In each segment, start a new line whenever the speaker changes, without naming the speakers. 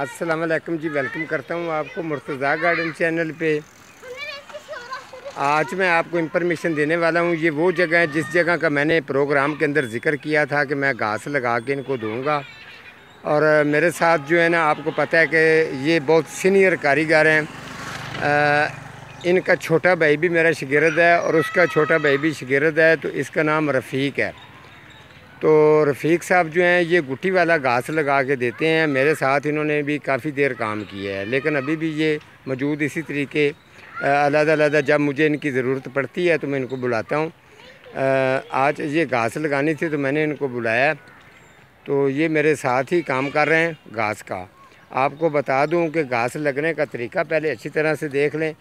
अस्सलाम वालेकुम जी, वेलकम करता हूँ आपको मुर्तज़ा गार्डन चैनल पे। आज मैं आपको इंफॉर्मेशन देने वाला हूँ। ये वो जगह है जिस जगह का मैंने प्रोग्राम के अंदर ज़िक्र किया था कि मैं घास लगा के इनको दूँगा। और मेरे साथ जो है ना, आपको पता है कि ये बहुत सीनियर कारीगर हैं। इनका छोटा भाई भी मेरा शागिर्द है और उसका छोटा भाई भी शागिर्द है, तो इसका नाम रफ़ीक है। तो रफ़ीक साहब जो हैं ये गुट्टी वाला घास लगा के देते हैं। मेरे साथ इन्होंने भी काफ़ी देर काम किया है, लेकिन अभी भी ये मौजूद इसी तरीके अलग-अलग। जब मुझे इनकी ज़रूरत पड़ती है तो मैं इनको बुलाता हूँ। आज ये घास लगानी थी तो मैंने इनको बुलाया, तो ये मेरे साथ ही काम कर रहे हैं घास का। आपको बता दूँ कि घास लगने का तरीका पहले अच्छी तरह से देख लें।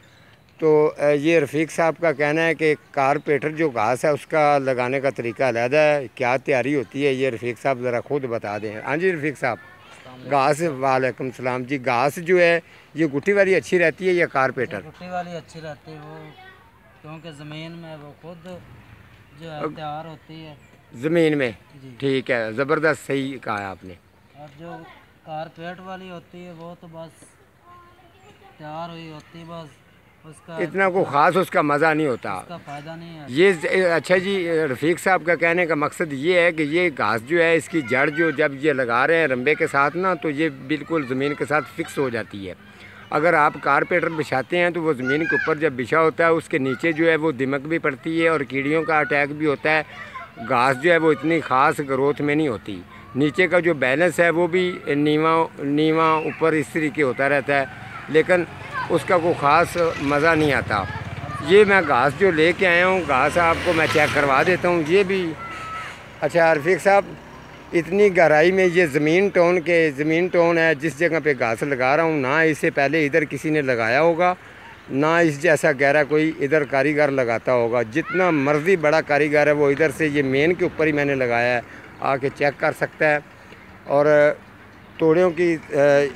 तो ये रफ़ीक साहब का कहना है कि कारपेटर जो घास है उसका लगाने का तरीका अलहदा है। क्या तैयारी होती है ये रफ़ीक साहब ज़रा खुद बता दें। हाँ जी रफ़ीक साहब, घास वालेकुम सलाम जी। घास जो है ये गुट्टी वाली अच्छी रहती है या कारपेटर?
गुट्टी वाली अच्छी रहती है वो, क्योंकि ज़मीन में वो खुद जो है तैयार होती है
ज़मीन में।
जी।
ठीक है, ज़बरदस्त, सही कहा है आपने।
और जो कारपेट वाली होती है वो तो बस तैयार हुई होती है, बस उसका
इतना को ख़ास उसका मज़ा नहीं होता,
उसका फ़ायदा नहीं है
ये। अच्छा जी, रफ़ीक साहब का कहने का मकसद ये है कि ये घास जो है इसकी जड़ जो जब ये लगा रहे हैं रंबे के साथ ना, तो ये बिल्कुल ज़मीन के साथ फिक्स हो जाती है। अगर आप कारपेटर बिछाते हैं तो वो ज़मीन के ऊपर जब बिछा होता है उसके नीचे जो है वो दिमक भी पड़ती है और कीड़ियों का अटैक भी होता है। घास जो है वो इतनी ख़ास ग्रोथ में नहीं होती। नीचे का जो बैलेंस है वो भी नीवा नीवा ऊपर इस तरीके होता रहता है, लेकिन उसका कोई ख़ास मज़ा नहीं आता। ये मैं घास जो लेके आया हूँ, घास आपको मैं चेक करवा देता हूँ। ये भी अच्छा रफ़ीक साहब, इतनी गहराई में ये ज़मीन टोन है जिस जगह पे घास लगा रहा हूँ, ना इससे पहले इधर किसी ने लगाया होगा, ना इस जैसा गहरा कोई इधर कारीगर लगाता होगा। जितना मर्ज़ी बड़ा कारीगर है वो इधर से ये मेन के ऊपर ही मैंने लगाया है, आके चेक कर सकता है। और तोड़ियों की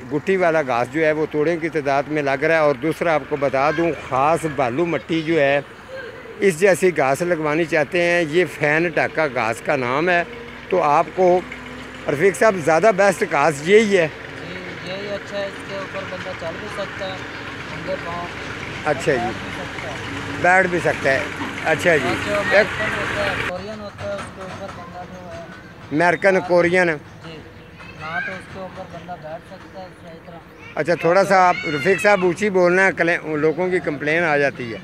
गुट्टी वाला घास जो है वो तोड़ियों की तादाद में लग रहा है। और दूसरा आपको बता दूं, ख़ास बालू मट्टी जो है इस जैसी घास लगवानी चाहते हैं, ये फ़ैन टाका घास का नाम है। तो आपको रफ़ीक साहब ज़्यादा बेस्ट घास यही है
जी, यही अच्छा है। इसके ऊपर बंदा चल भी सकता है, नंगे पाँव।
अच्छा जी, बैठ भी सकता है। अच्छा जी, एक
कोरियन होता है उसके ऊपर बंदा जो है
अमेरिकन कोरियन।
जी, ना तो उसके ऊपर बंदा बैठ सकता है सही तरह।
अच्छा, थोड़ा सा आप रफ़ीक साहब ऊँची बोलना है, लोगों की कंप्लेन आ जाती है।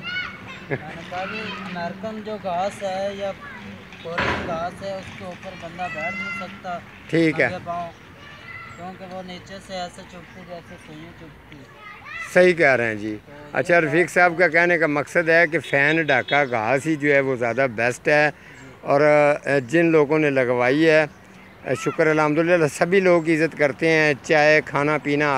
मैंने कहा कि अमेरिकन जो घास है या कोरियन घास है उसके ऊपर बंदा बैठ नहीं सकता,
ठीक है,
पाँव, क्योंकि वो नीचे से ऐसे चुभती जैसे सुई चुभती है।
सही कह रहे हैं जी। अच्छा, रफ़ीक साहब का कहने का मकसद है कि फ़ैन ढाका घास ही जो है वो ज़्यादा बेस्ट है। और जिन लोगों ने लगवाई है, शुक्र अल्हम्दुलिल्लाह, सभी लोग इज़्ज़त करते हैं। चाय खाना पीना